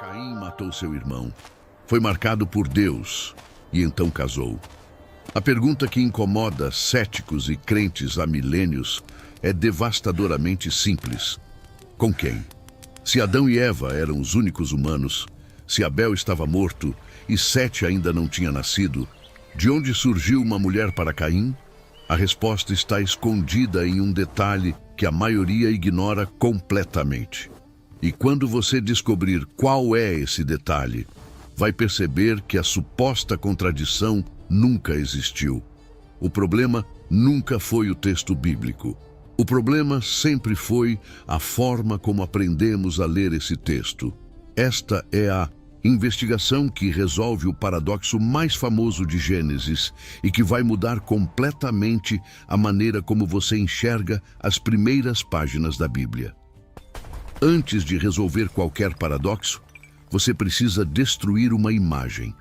Caim matou seu irmão. Foi marcado por Deus e então casou. A pergunta que incomoda céticos e crentes há milênios é devastadoramente simples. Com quem? Se Adão e Eva eram os únicos humanos, se Abel estava morto e Sete ainda não tinha nascido, de onde surgiu uma mulher para Caim? A resposta está escondida em um detalhe que a maioria ignora completamente. E quando você descobrir qual é esse detalhe, vai perceber que a suposta contradição nunca existiu. O problema nunca foi o texto bíblico. O problema sempre foi a forma como aprendemos a ler esse texto. Esta é a investigação que resolve o paradoxo mais famoso de Gênesis e que vai mudar completamente a maneira como você enxerga as primeiras páginas da Bíblia. Antes de resolver qualquer paradoxo, você precisa destruir uma imagem.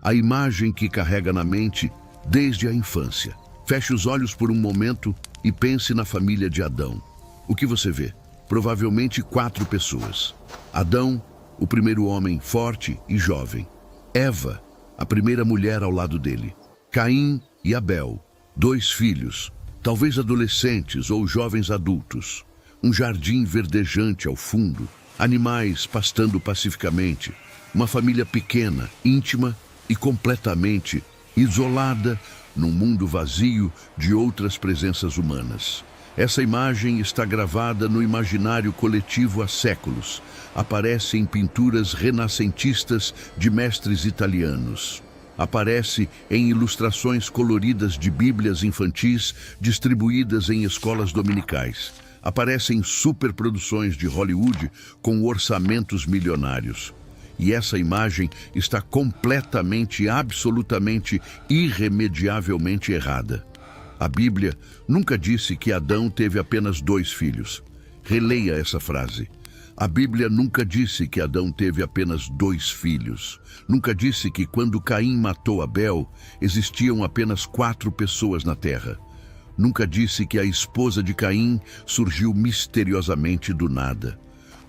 A imagem que carrega na mente desde a infância. Feche os olhos por um momento e pense na família de Adão. O que você vê? Provavelmente 4 pessoas. Adão, o primeiro homem forte e jovem. Eva, a primeira mulher ao lado dele. Caim e Abel, 2 filhos, talvez adolescentes ou jovens adultos. Um jardim verdejante ao fundo, animais pastando pacificamente. Uma família pequena, íntima e completamente isolada num mundo vazio de outras presenças humanas. Essa imagem está gravada no imaginário coletivo há séculos. Aparece em pinturas renascentistas de mestres italianos. Aparece em ilustrações coloridas de bíblias infantis distribuídas em escolas dominicais. Aparece em superproduções de Hollywood com orçamentos milionários. E essa imagem está completamente, absolutamente, irremediavelmente errada. A Bíblia nunca disse que Adão teve apenas 2 filhos. Releia essa frase. A Bíblia nunca disse que Adão teve apenas 2 filhos. Nunca disse que quando Caim matou Abel, existiam apenas 4 pessoas na terra. Nunca disse que a esposa de Caim surgiu misteriosamente do nada.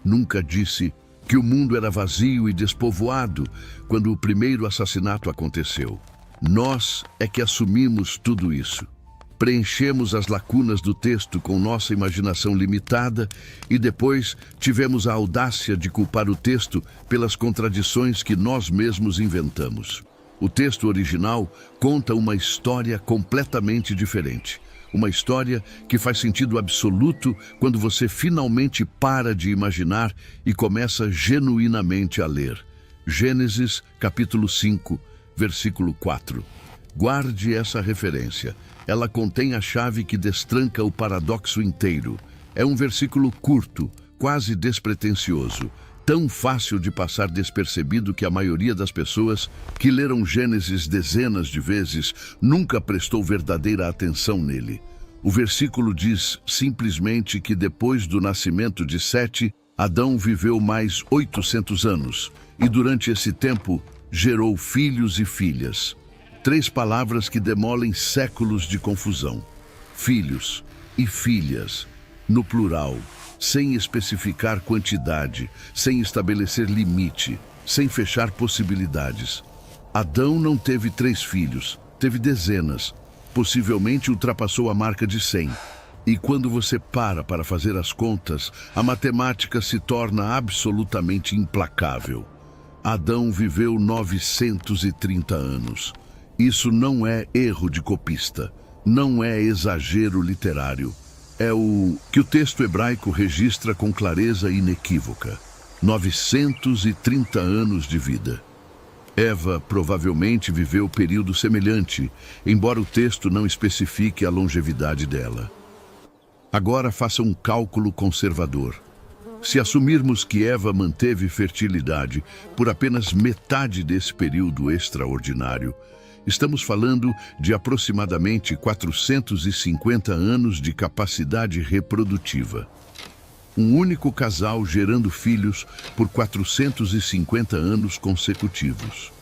Nunca disse que o mundo era vazio e despovoado quando o primeiro assassinato aconteceu. Nós é que assumimos tudo isso. Preenchemos as lacunas do texto com nossa imaginação limitada e depois tivemos a audácia de culpar o texto pelas contradições que nós mesmos inventamos. O texto original conta uma história completamente diferente. Uma história que faz sentido absoluto quando você finalmente para de imaginar e começa genuinamente a ler. Gênesis, capítulo 5, versículo 4. Guarde essa referência. Ela contém a chave que destranca o paradoxo inteiro. É um versículo curto, quase despretensioso, tão fácil de passar despercebido que a maioria das pessoas que leram Gênesis dezenas de vezes nunca prestou verdadeira atenção nele. O versículo diz simplesmente que depois do nascimento de Sete, Adão viveu mais 800 anos e durante esse tempo gerou filhos e filhas. 3 palavras que demolem séculos de confusão. Filhos e filhas, no plural, sem especificar quantidade, sem estabelecer limite, sem fechar possibilidades. Adão não teve 3 filhos, teve dezenas. Possivelmente ultrapassou a marca de 100. E quando você para fazer as contas, a matemática se torna absolutamente implacável. Adão viveu 930 anos. Isso não é erro de copista, não é exagero literário. É o que o texto hebraico registra com clareza inequívoca. 930 anos de vida. Eva provavelmente viveu período semelhante, embora o texto não especifique a longevidade dela. Agora faça um cálculo conservador. Se assumirmos que Eva manteve fertilidade por apenas metade desse período extraordinário, estamos falando de aproximadamente 450 anos de capacidade reprodutiva. Um único casal gerando filhos por 450 anos consecutivos.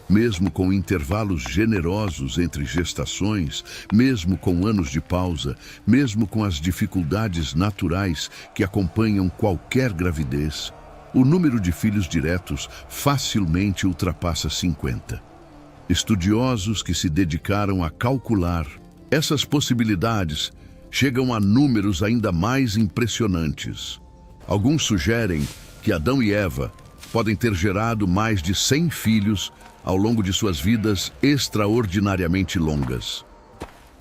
Mesmo com intervalos generosos entre gestações, mesmo com anos de pausa, mesmo com as dificuldades naturais que acompanham qualquer gravidez, O número de filhos diretos facilmente ultrapassa 50. Estudiosos que se dedicaram a calcular essas possibilidades chegam a números ainda mais impressionantes. Alguns sugerem que Adão e Eva podem ter gerado mais de 100 filhos ao longo de suas vidas extraordinariamente longas.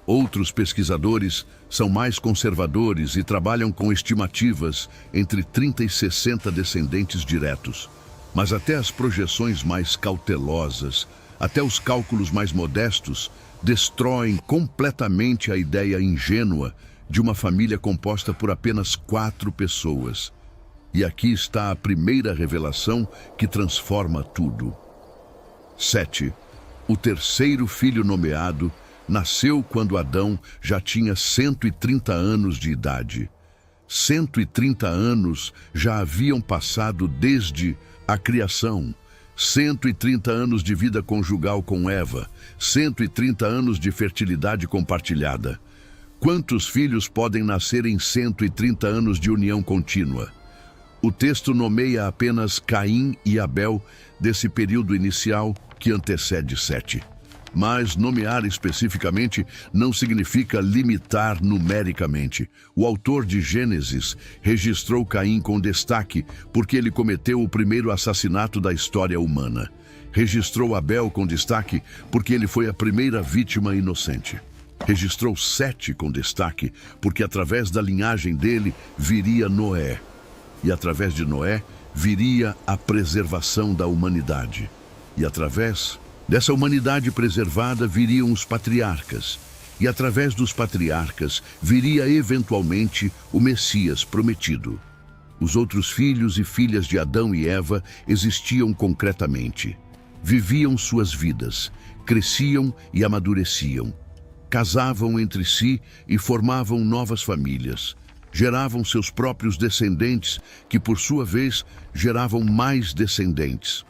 Outros pesquisadores são mais conservadores e trabalham com estimativas entre 30 e 60 descendentes diretos. Mas até as projeções mais cautelosas, até os cálculos mais modestos, destroem completamente a ideia ingênua de uma família composta por apenas 4 pessoas. E aqui está a primeira revelação que transforma tudo. 7. O terceiro filho nomeado nasceu quando Adão já tinha 130 anos de idade. 130 anos já haviam passado desde a criação. 130 anos de vida conjugal com Eva. 130 anos de fertilidade compartilhada. Quantos filhos podem nascer em 130 anos de união contínua? O texto nomeia apenas Caim e Abel desse período inicial que antecede Sete. Mas nomear especificamente não significa limitar numericamente. O autor de Gênesis registrou Caim com destaque porque ele cometeu o primeiro assassinato da história humana. Registrou Abel com destaque porque ele foi a primeira vítima inocente. Registrou Sete com destaque porque através da linhagem dele viria Noé. E através de Noé viria a preservação da humanidade. E através dessa humanidade preservada viriam os patriarcas. E através dos patriarcas viria eventualmente o Messias prometido. Os outros filhos e filhas de Adão e Eva existiam concretamente. Viviam suas vidas, cresciam e amadureciam. Casavam entre si e formavam novas famílias. Geravam seus próprios descendentes, que por sua vez geravam mais descendentes.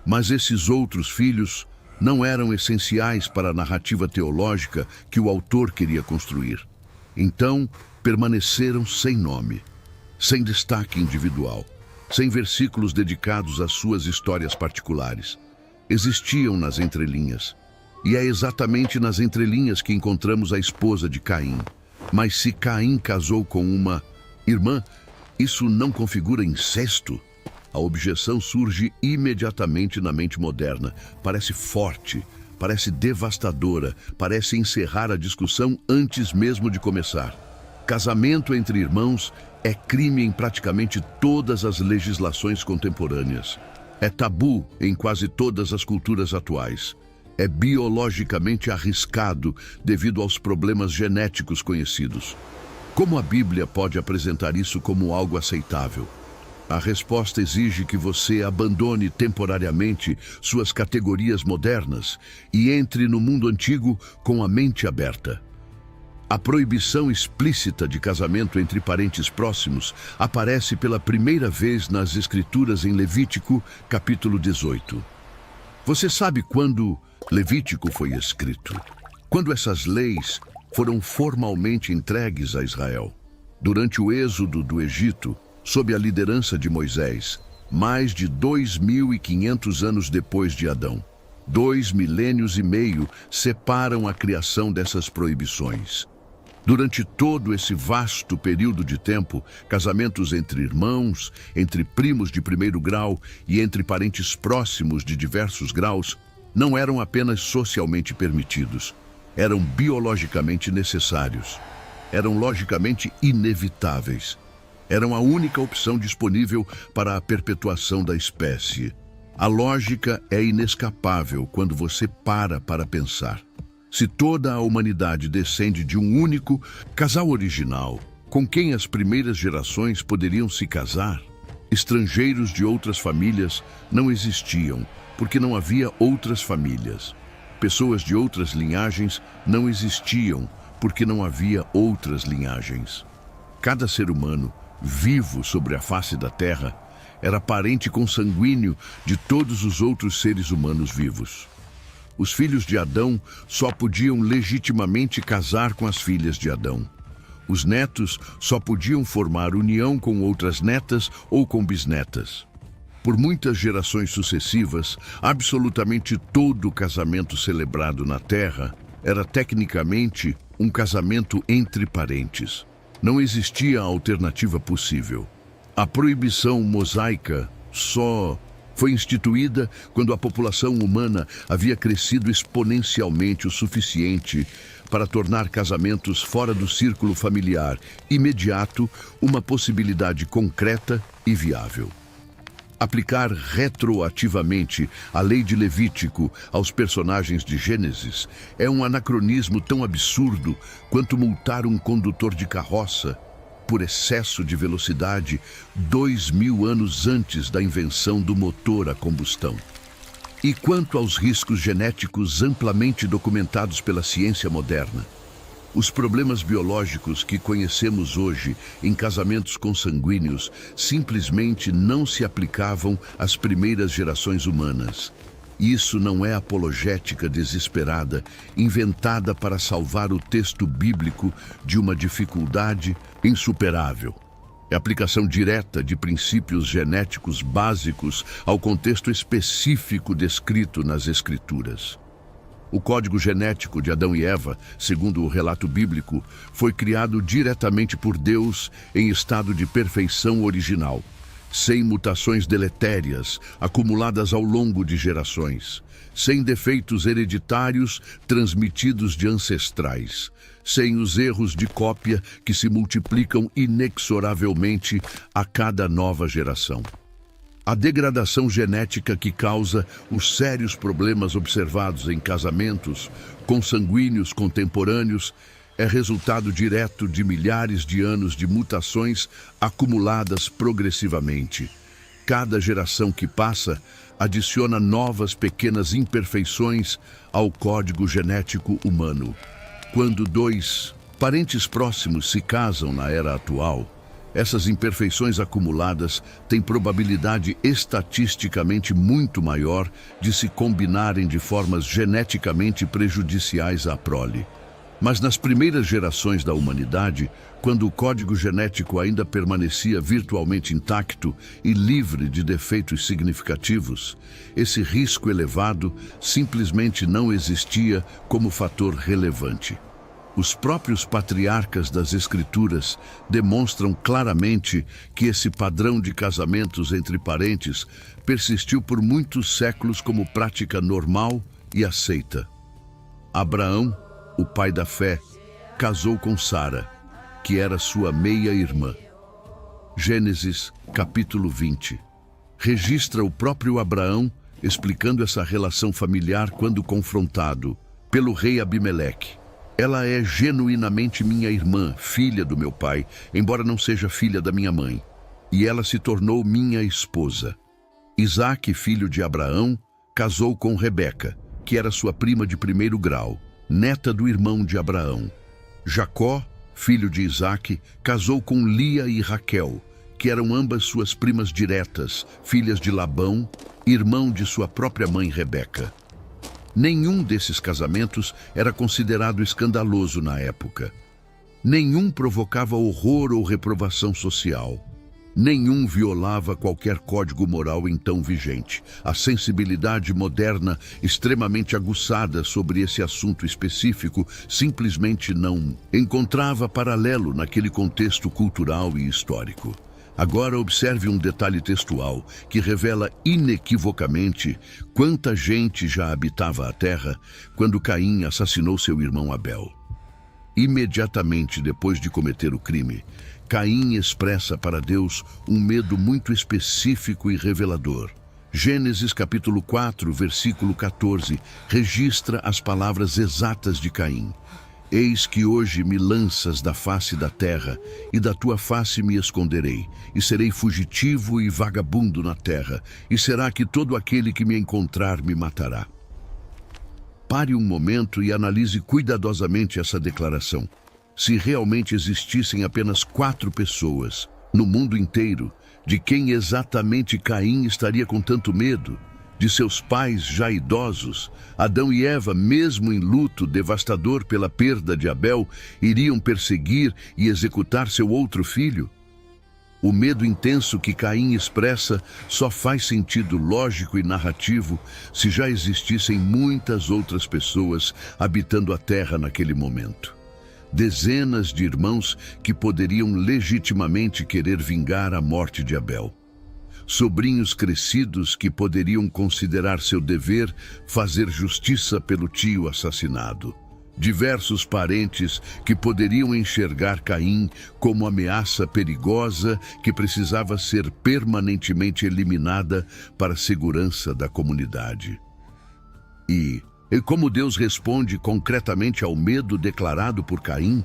Mas esses outros filhos não eram essenciais para a narrativa teológica que o autor queria construir. Então, permaneceram sem nome, sem destaque individual, sem versículos dedicados às suas histórias particulares. Existiam nas entrelinhas. E é exatamente nas entrelinhas que encontramos a esposa de Caim. Mas se Caim casou com uma irmã, isso não configura incesto? A objeção surge imediatamente na mente moderna. Parece forte, parece devastadora, parece encerrar a discussão antes mesmo de começar. Casamento entre irmãos é crime em praticamente todas as legislações contemporâneas. É tabu em quase todas as culturas atuais. É biologicamente arriscado devido aos problemas genéticos conhecidos. Como a Bíblia pode apresentar isso como algo aceitável? A resposta exige que você abandone temporariamente suas categorias modernas e entre no mundo antigo com a mente aberta. A proibição explícita de casamento entre parentes próximos aparece pela primeira vez nas Escrituras em Levítico, capítulo 18. Você sabe quando Levítico foi escrito? Quando essas leis foram formalmente entregues a Israel? Durante o êxodo do Egito, sob a liderança de Moisés, mais de 2.500 anos depois de Adão. 2 milênios e meio separam a criação dessas proibições. Durante todo esse vasto período de tempo, casamentos entre irmãos, entre primos de primeiro grau e entre parentes próximos de diversos graus não eram apenas socialmente permitidos, eram biologicamente necessários, eram logicamente inevitáveis. Eram a única opção disponível para a perpetuação da espécie. A lógica é inescapável quando você para pensar. Se toda a humanidade descende de um único casal original, com quem as primeiras gerações poderiam se casar, estrangeiros de outras famílias não existiam, porque não havia outras famílias. Pessoas de outras linhagens não existiam, porque não havia outras linhagens. Cada ser humano vivo sobre a face da terra era parente consanguíneo de todos os outros seres humanos vivos. Os filhos de Adão só podiam legitimamente casar com as filhas de Adão. Os netos só podiam formar união com outras netas ou com bisnetas. Por muitas gerações sucessivas, absolutamente todo casamento celebrado na Terra era tecnicamente um casamento entre parentes. Não existia alternativa possível. A proibição mosaica só foi instituída quando a população humana havia crescido exponencialmente o suficiente para tornar casamentos fora do círculo familiar imediato uma possibilidade concreta e viável. Aplicar retroativamente a lei de Levítico aos personagens de Gênesis é um anacronismo tão absurdo quanto multar um condutor de carroça por excesso de velocidade 2000 anos antes da invenção do motor a combustão. E quanto aos riscos genéticos amplamente documentados pela ciência moderna, os problemas biológicos que conhecemos hoje em casamentos consanguíneos simplesmente não se aplicavam às primeiras gerações humanas. Isso não é apologética desesperada, inventada para salvar o texto bíblico de uma dificuldade insuperável. É aplicação direta de princípios genéticos básicos ao contexto específico descrito nas Escrituras. O código genético de Adão e Eva, segundo o relato bíblico, foi criado diretamente por Deus em estado de perfeição original, sem mutações deletérias acumuladas ao longo de gerações, sem defeitos hereditários transmitidos de ancestrais, sem os erros de cópia que se multiplicam inexoravelmente a cada nova geração. A degradação genética que causa os sérios problemas observados em casamentos consanguíneos contemporâneos é resultado direto de milhares de anos de mutações acumuladas progressivamente. Cada geração que passa adiciona novas pequenas imperfeições ao código genético humano. Quando dois parentes próximos se casam na era atual, essas imperfeições acumuladas têm probabilidade estatisticamente muito maior de se combinarem de formas geneticamente prejudiciais à prole. Mas nas primeiras gerações da humanidade, quando o código genético ainda permanecia virtualmente intacto e livre de defeitos significativos, esse risco elevado simplesmente não existia como fator relevante. Os próprios patriarcas das Escrituras demonstram claramente que esse padrão de casamentos entre parentes persistiu por muitos séculos como prática normal e aceita. Abraão, o pai da fé, casou com Sara, que era sua meia-irmã. Gênesis, capítulo 20. Registra o próprio Abraão explicando essa relação familiar quando confrontado pelo rei Abimeleque. Ela é genuinamente minha irmã, filha do meu pai, embora não seja filha da minha mãe. E ela se tornou minha esposa. Isaque, filho de Abraão, casou com Rebeca, que era sua prima de primeiro grau, neta do irmão de Abraão. Jacó, filho de Isaque, casou com Lia e Raquel, que eram ambas suas primas diretas, filhas de Labão, irmão de sua própria mãe Rebeca. Nenhum desses casamentos era considerado escandaloso na época. Nenhum provocava horror ou reprovação social. Nenhum violava qualquer código moral então vigente. A sensibilidade moderna, extremamente aguçada sobre esse assunto específico, simplesmente não encontrava paralelo naquele contexto cultural e histórico. Agora observe um detalhe textual que revela inequivocamente quanta gente já habitava a terra quando Caim assassinou seu irmão Abel. Imediatamente depois de cometer o crime, Caim expressa para Deus um medo muito específico e revelador. Gênesis capítulo 4, versículo 14, registra as palavras exatas de Caim. Eis que hoje me lanças da face da terra, e da tua face me esconderei, e serei fugitivo e vagabundo na terra, e será que todo aquele que me encontrar me matará. Pare um momento e analise cuidadosamente essa declaração. Se realmente existissem apenas 4 pessoas, no mundo inteiro, de quem exatamente Caim estaria com tanto medo? De seus pais já idosos, Adão e Eva, mesmo em luto devastador pela perda de Abel, iriam perseguir e executar seu outro filho? O medo intenso que Caim expressa só faz sentido lógico e narrativo se já existissem muitas outras pessoas habitando a terra naquele momento. Dezenas de irmãos que poderiam legitimamente querer vingar a morte de Abel. Sobrinhos crescidos que poderiam considerar seu dever fazer justiça pelo tio assassinado. Diversos parentes que poderiam enxergar Caim como ameaça perigosa que precisava ser permanentemente eliminada para a segurança da comunidade. E como Deus responde concretamente ao medo declarado por Caim?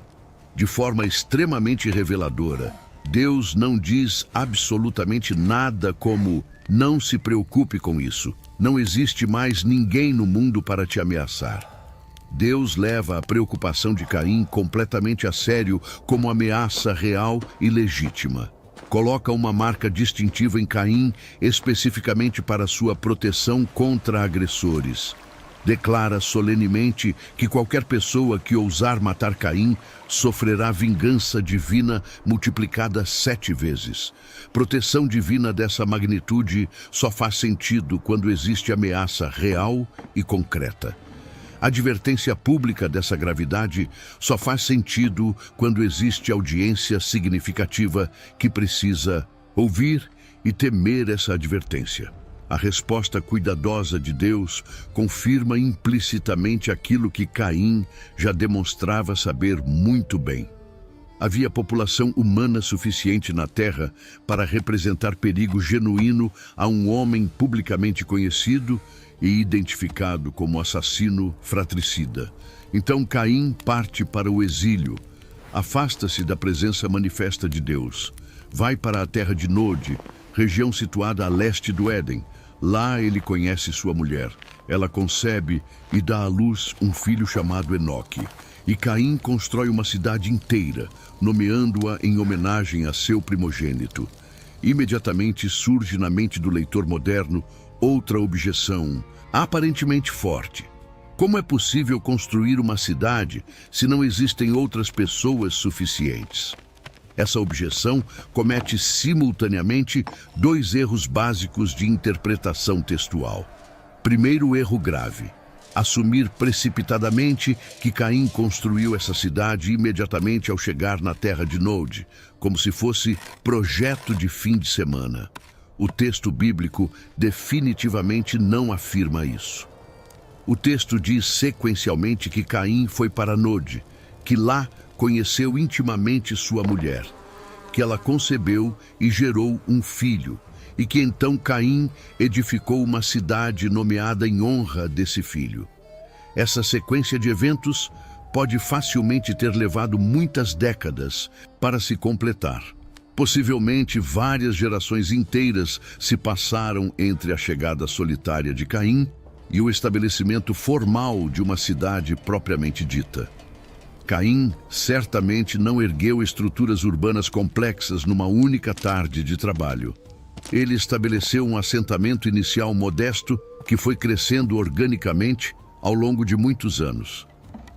De forma extremamente reveladora. Deus não diz absolutamente nada como: não se preocupe com isso, não existe mais ninguém no mundo para te ameaçar. Deus leva a preocupação de Caim completamente a sério como ameaça real e legítima. Coloca uma marca distintiva em Caim especificamente para sua proteção contra agressores. Declara solenemente que qualquer pessoa que ousar matar Caim sofrerá vingança divina multiplicada 7 vezes. Proteção divina dessa magnitude só faz sentido quando existe ameaça real e concreta. A advertência pública dessa gravidade só faz sentido quando existe audiência significativa que precisa ouvir e temer essa advertência. A resposta cuidadosa de Deus confirma implicitamente aquilo que Caim já demonstrava saber muito bem. Havia população humana suficiente na Terra para representar perigo genuíno a um homem publicamente conhecido e identificado como assassino fratricida. Então Caim parte para o exílio, afasta-se da presença manifesta de Deus, vai para a terra de Nod, região situada a leste do Éden. Lá ele conhece sua mulher, ela concebe e dá à luz um filho chamado Enoque. E Caim constrói uma cidade inteira, nomeando-a em homenagem a seu primogênito. Imediatamente surge na mente do leitor moderno outra objeção, aparentemente forte. Como é possível construir uma cidade se não existem outras pessoas suficientes? Essa objeção comete simultaneamente 2 erros básicos de interpretação textual. Primeiro erro grave: assumir precipitadamente que Caim construiu essa cidade imediatamente ao chegar na terra de Nod, como se fosse projeto de fim de semana. O texto bíblico definitivamente não afirma isso. O texto diz sequencialmente que Caim foi para Nod, que lá conheceu intimamente sua mulher, que ela concebeu e gerou um filho, e que então Caim edificou uma cidade nomeada em honra desse filho. Essa sequência de eventos pode facilmente ter levado muitas décadas para se completar. Possivelmente várias gerações inteiras se passaram entre a chegada solitária de Caim e o estabelecimento formal de uma cidade propriamente dita. Caim certamente não ergueu estruturas urbanas complexas numa única tarde de trabalho. Ele estabeleceu um assentamento inicial modesto que foi crescendo organicamente ao longo de muitos anos.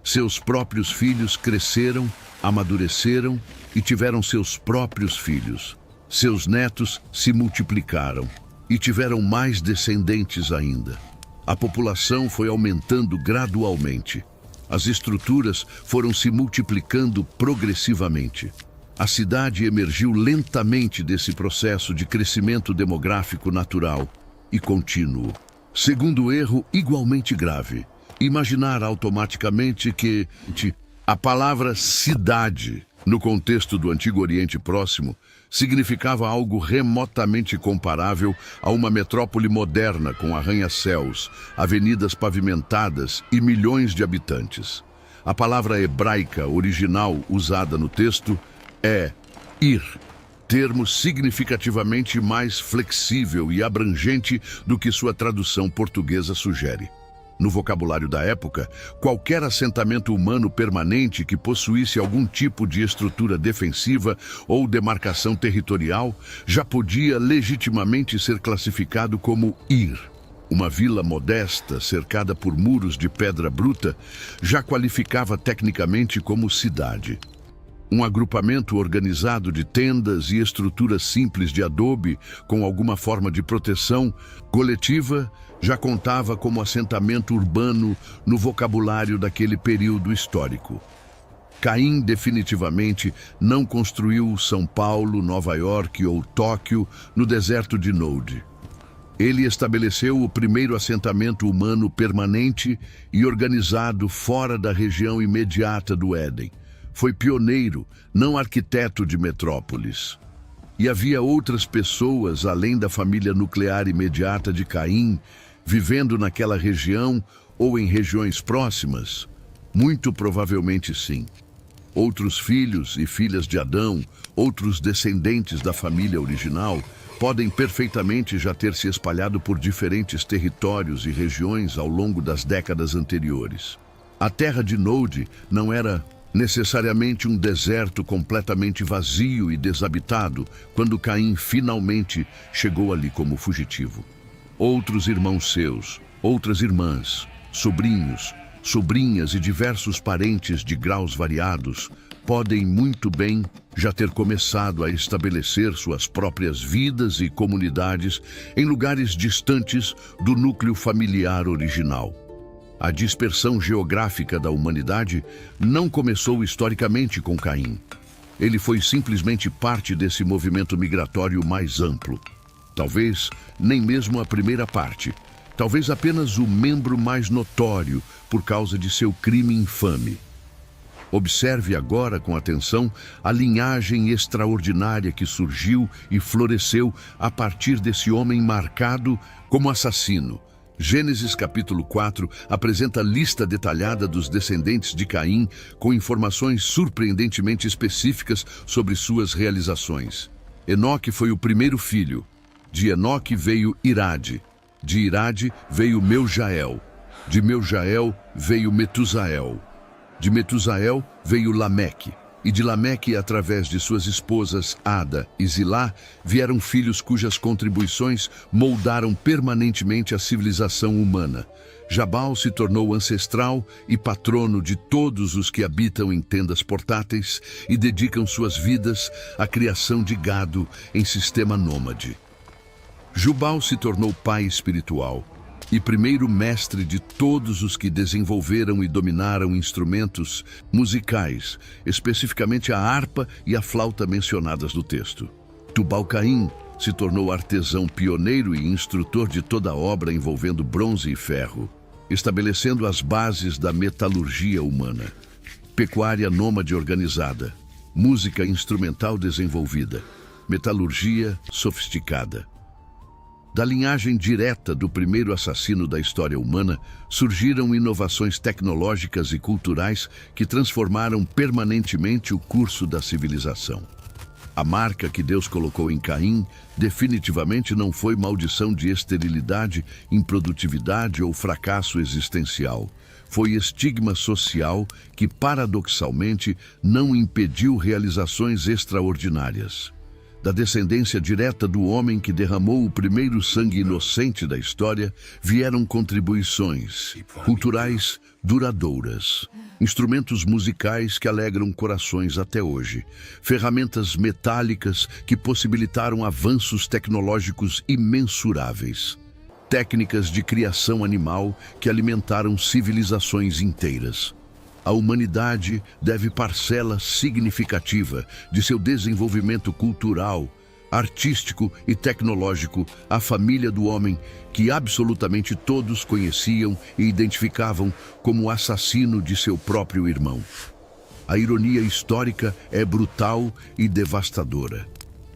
Seus próprios filhos cresceram, amadureceram e tiveram seus próprios filhos. Seus netos se multiplicaram e tiveram mais descendentes ainda. A população foi aumentando gradualmente. As estruturas foram se multiplicando progressivamente. A cidade emergiu lentamente desse processo de crescimento demográfico natural e contínuo. Segundo erro igualmente grave: imaginar automaticamente que a palavra cidade, no contexto do Antigo Oriente Próximo, significava algo remotamente comparável a uma metrópole moderna com arranha-céus, avenidas pavimentadas e milhões de habitantes. A palavra hebraica original usada no texto é ir, termo significativamente mais flexível e abrangente do que sua tradução portuguesa sugere. No vocabulário da época, qualquer assentamento humano permanente que possuísse algum tipo de estrutura defensiva ou demarcação territorial já podia legitimamente ser classificado como ir. Uma vila modesta, cercada por muros de pedra bruta, já qualificava tecnicamente como cidade. Um agrupamento organizado de tendas e estruturas simples de adobe com alguma forma de proteção coletiva já contava como assentamento urbano no vocabulário daquele período histórico. Caim definitivamente não construiu São Paulo, Nova York ou Tóquio no deserto de Nod. Ele estabeleceu o primeiro assentamento humano permanente e organizado fora da região imediata do Éden. Foi pioneiro, não arquiteto de metrópoles. E havia outras pessoas, além da família nuclear imediata de Caim, vivendo naquela região ou em regiões próximas? Muito provavelmente sim. Outros filhos e filhas de Adão, outros descendentes da família original, podem perfeitamente já ter se espalhado por diferentes territórios e regiões ao longo das décadas anteriores. A terra de Nod não era necessariamente um deserto completamente vazio e desabitado quando Caim finalmente chegou ali como fugitivo. Outros irmãos seus, outras irmãs, sobrinhos, sobrinhas e diversos parentes de graus variados podem muito bem já ter começado a estabelecer suas próprias vidas e comunidades em lugares distantes do núcleo familiar original. A dispersão geográfica da humanidade não começou historicamente com Caim. Ele foi simplesmente parte desse movimento migratório mais amplo. Talvez nem mesmo a primeira parte. Talvez apenas o membro mais notório por causa de seu crime infame. Observe agora com atenção a linhagem extraordinária que surgiu e floresceu a partir desse homem marcado como assassino. Gênesis capítulo 4 apresenta a lista detalhada dos descendentes de Caim com informações surpreendentemente específicas sobre suas realizações. Enoque foi o primeiro filho. De Enoque veio Irade. De Irade veio Meujael. De Meujael veio Metusael. De Metusael veio Lameque. E de Lameque, através de suas esposas Ada e Zilá, vieram filhos cujas contribuições moldaram permanentemente a civilização humana. Jabal se tornou ancestral e patrono de todos os que habitam em tendas portáteis e dedicam suas vidas à criação de gado em sistema nômade. Jubal se tornou pai espiritual e primeiro mestre de todos os que desenvolveram e dominaram instrumentos musicais, especificamente a harpa e a flauta mencionadas no texto. Tubal-Caim se tornou artesão pioneiro e instrutor de toda a obra envolvendo bronze e ferro, estabelecendo as bases da metalurgia humana. Pecuária nômade organizada, música instrumental desenvolvida, metalurgia sofisticada. Da linhagem direta do primeiro assassino da história humana, surgiram inovações tecnológicas e culturais que transformaram permanentemente o curso da civilização. A marca que Deus colocou em Caim definitivamente não foi maldição de esterilidade, improdutividade ou fracasso existencial. Foi estigma social que, paradoxalmente, não impediu realizações extraordinárias. Da descendência direta do homem que derramou o primeiro sangue inocente da história, vieram contribuições culturais duradouras, instrumentos musicais que alegram corações até hoje, ferramentas metálicas que possibilitaram avanços tecnológicos imensuráveis, técnicas de criação animal que alimentaram civilizações inteiras. A humanidade deve parcela significativa de seu desenvolvimento cultural, artístico e tecnológico à família do homem que absolutamente todos conheciam e identificavam como o assassino de seu próprio irmão. A ironia histórica é brutal e devastadora.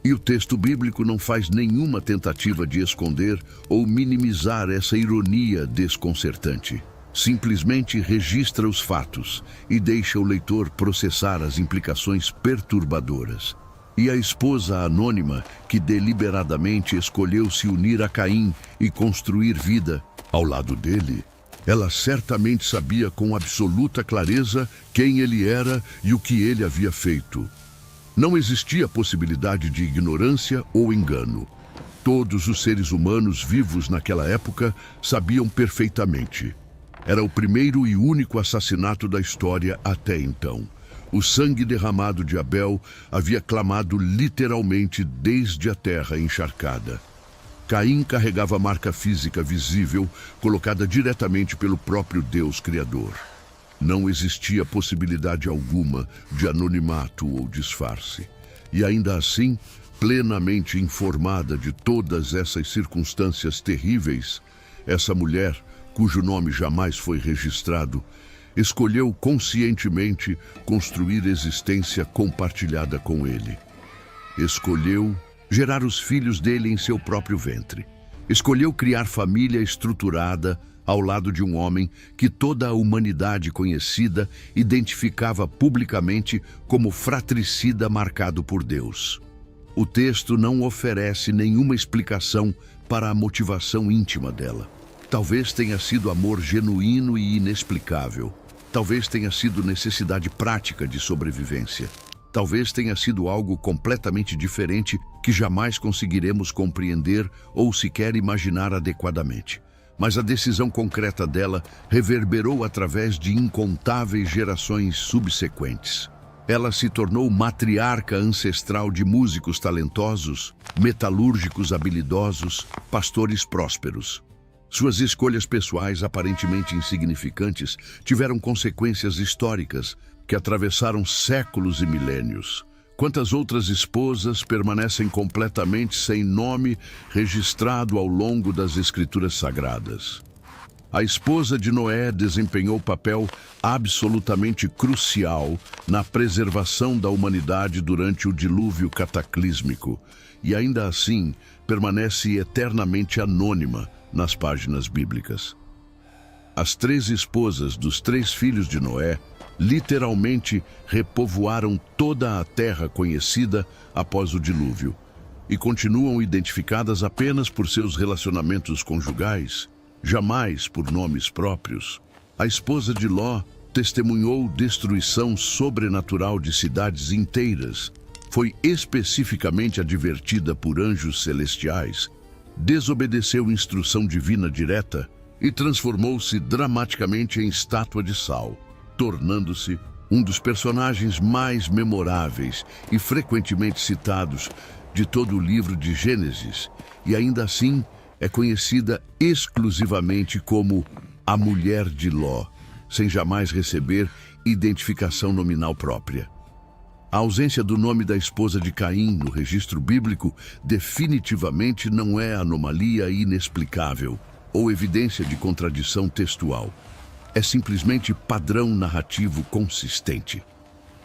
E o texto bíblico não faz nenhuma tentativa de esconder ou minimizar essa ironia desconcertante. Simplesmente registra os fatos e deixa o leitor processar as implicações perturbadoras. E a esposa anônima, que deliberadamente escolheu se unir a Caim e construir vida ao lado dele, ela certamente sabia com absoluta clareza quem ele era e o que ele havia feito. Não existia possibilidade de ignorância ou engano. Todos os seres humanos vivos naquela época sabiam perfeitamente. Era o primeiro e único assassinato da história até então. O sangue derramado de Abel havia clamado literalmente desde a terra encharcada. Caim carregava a marca física visível, colocada diretamente pelo próprio Deus Criador. Não existia possibilidade alguma de anonimato ou disfarce. E ainda assim, plenamente informada de todas essas circunstâncias terríveis, essa mulher, cujo nome jamais foi registrado, escolheu conscientemente construir existência compartilhada com ele. Escolheu gerar os filhos dele em seu próprio ventre. Escolheu criar família estruturada ao lado de um homem que toda a humanidade conhecida identificava publicamente como fratricida marcado por Deus. O texto não oferece nenhuma explicação para a motivação íntima dela. Talvez tenha sido amor genuíno e inexplicável. Talvez tenha sido necessidade prática de sobrevivência. Talvez tenha sido algo completamente diferente que jamais conseguiremos compreender ou sequer imaginar adequadamente. Mas a decisão concreta dela reverberou através de incontáveis gerações subsequentes. Ela se tornou matriarca ancestral de músicos talentosos, metalúrgicos habilidosos, pastores prósperos. Suas escolhas pessoais aparentemente insignificantes tiveram consequências históricas que atravessaram séculos e milênios. Quantas outras esposas permanecem completamente sem nome registrado ao longo das Escrituras Sagradas? A esposa de Noé desempenhou papel absolutamente crucial na preservação da humanidade durante o dilúvio cataclísmico e ainda assim permanece eternamente anônima nas páginas bíblicas. As 3 esposas dos 3 filhos de Noé literalmente repovoaram toda a terra conhecida após o dilúvio e continuam identificadas apenas por seus relacionamentos conjugais, jamais por nomes próprios. A esposa de Ló testemunhou destruição sobrenatural de cidades inteiras, foi especificamente advertida por anjos celestiais, desobedeceu instrução divina direta e transformou-se dramaticamente em estátua de sal, tornando-se um dos personagens mais memoráveis e frequentemente citados de todo o livro de Gênesis, e ainda assim é conhecida exclusivamente como a mulher de Ló, sem jamais receber identificação nominal própria. A ausência do nome da esposa de Caim no registro bíblico definitivamente não é anomalia inexplicável ou evidência de contradição textual. É simplesmente padrão narrativo consistente.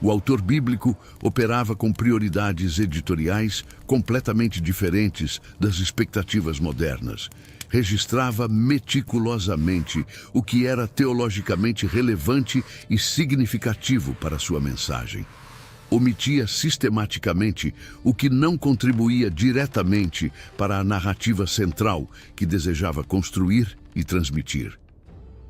O autor bíblico operava com prioridades editoriais completamente diferentes das expectativas modernas. Registrava meticulosamente o que era teologicamente relevante e significativo para sua mensagem. Omitia sistematicamente o que não contribuía diretamente para a narrativa central que desejava construir e transmitir.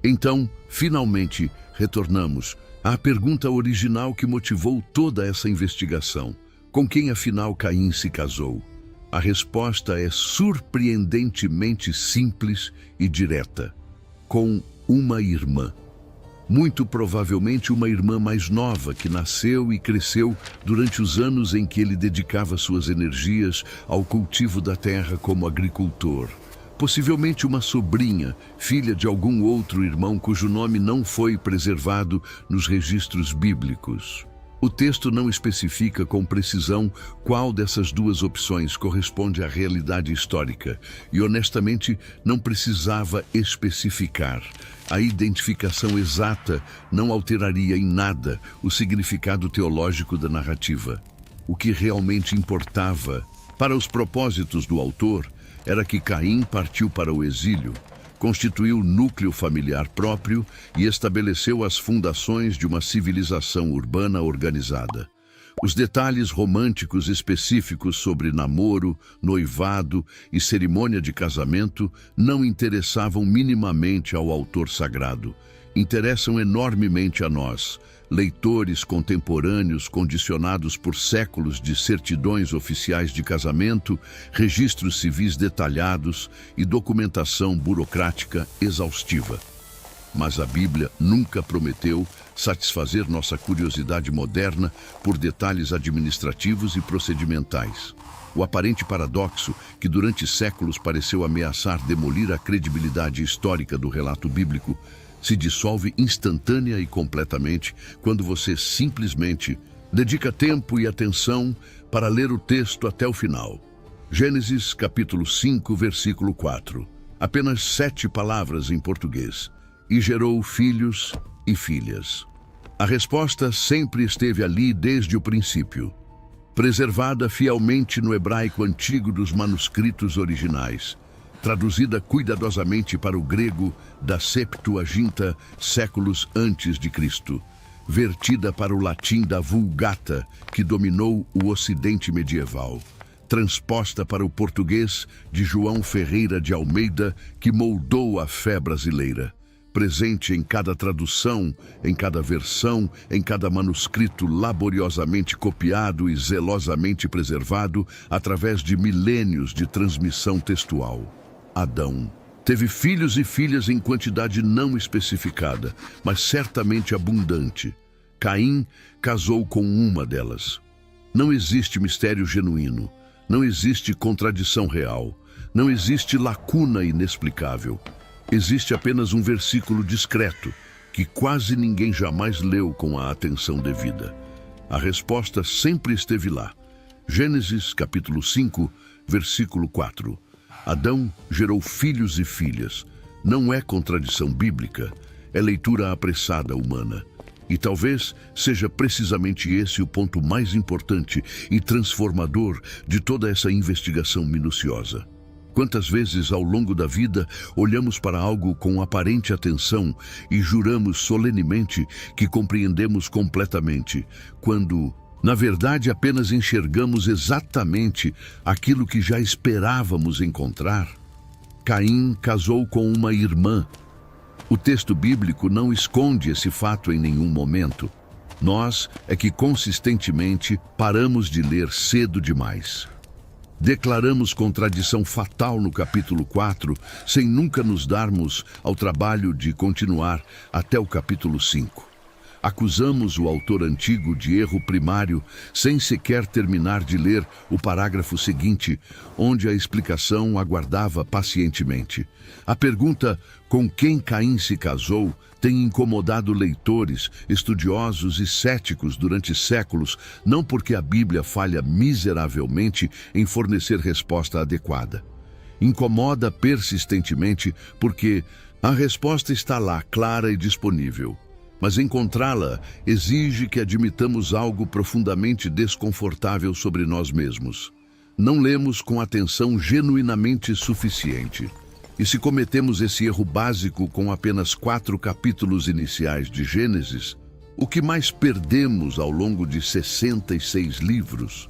Então, finalmente, retornamos à pergunta original que motivou toda essa investigação. Com quem, afinal, Caim se casou? A resposta é surpreendentemente simples e direta. Com uma irmã. Muito provavelmente uma irmã mais nova que nasceu e cresceu durante os anos em que ele dedicava suas energias ao cultivo da terra como agricultor. Possivelmente uma sobrinha, filha de algum outro irmão cujo nome não foi preservado nos registros bíblicos. O texto não especifica com precisão qual dessas duas opções corresponde à realidade histórica e, honestamente, não precisava especificar. A identificação exata não alteraria em nada o significado teológico da narrativa. O que realmente importava, para os propósitos do autor, era que Caim partiu para o exílio, constituiu núcleo familiar próprio e estabeleceu as fundações de uma civilização urbana organizada. Os detalhes românticos específicos sobre namoro, noivado e cerimônia de casamento não interessavam minimamente ao autor sagrado. Interessam enormemente a nós, leitores contemporâneos condicionados por séculos de certidões oficiais de casamento, registros civis detalhados e documentação burocrática exaustiva. Mas a Bíblia nunca prometeu satisfazer nossa curiosidade moderna por detalhes administrativos e procedimentais. O aparente paradoxo, que durante séculos pareceu ameaçar demolir a credibilidade histórica do relato bíblico, se dissolve instantânea e completamente quando você simplesmente dedica tempo e atenção para ler o texto até o final. Gênesis capítulo 5, versículo 4. Apenas 7 palavras em português. E gerou filhos e filhas. A resposta sempre esteve ali desde o princípio, preservada fielmente no hebraico antigo dos manuscritos originais, traduzida cuidadosamente para o grego da Septuaginta séculos antes de Cristo, vertida para o latim da Vulgata, que dominou o Ocidente medieval, transposta para o português de João Ferreira de Almeida, que moldou a fé brasileira, presente em cada tradução, em cada versão, em cada manuscrito laboriosamente copiado e zelosamente preservado através de milênios de transmissão textual. Adão teve filhos e filhas em quantidade não especificada, mas certamente abundante. Caim casou com uma delas. Não existe mistério genuíno, não existe contradição real, não existe lacuna inexplicável. Existe apenas um versículo discreto, que quase ninguém jamais leu com a atenção devida. A resposta sempre esteve lá. Gênesis capítulo 5, versículo 4. Adão gerou filhos e filhas. Não é contradição bíblica, é leitura apressada humana. E talvez seja precisamente esse o ponto mais importante e transformador de toda essa investigação minuciosa. Quantas vezes ao longo da vida olhamos para algo com aparente atenção e juramos solenemente que compreendemos completamente, quando, na verdade, apenas enxergamos exatamente aquilo que já esperávamos encontrar? Caim casou com uma irmã. O texto bíblico não esconde esse fato em nenhum momento. Nós é que consistentemente paramos de ler cedo demais. Declaramos contradição fatal no capítulo 4, sem nunca nos darmos ao trabalho de continuar até o capítulo 5. Acusamos o autor antigo de erro primário, sem sequer terminar de ler o parágrafo seguinte, onde a explicação aguardava pacientemente. A pergunta com quem Caim se casou tem incomodado leitores, estudiosos e céticos durante séculos, não porque a Bíblia falha miseravelmente em fornecer resposta adequada. Incomoda persistentemente porque a resposta está lá, clara e disponível. Mas encontrá-la exige que admitamos algo profundamente desconfortável sobre nós mesmos. Não lemos com atenção genuinamente suficiente. E se cometemos esse erro básico com apenas 4 capítulos iniciais de Gênesis, o que mais perdemos ao longo de 66 livros?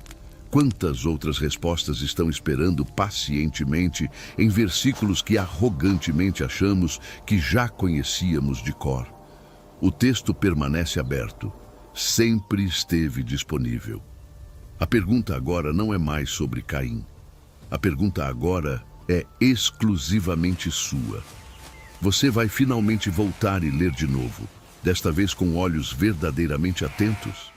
Quantas outras respostas estão esperando pacientemente em versículos que arrogantemente achamos que já conhecíamos de cor? O texto permanece aberto, sempre esteve disponível. A pergunta agora não é mais sobre Caim. A pergunta agora é exclusivamente sua. Você vai finalmente voltar e ler de novo, desta vez com olhos verdadeiramente atentos?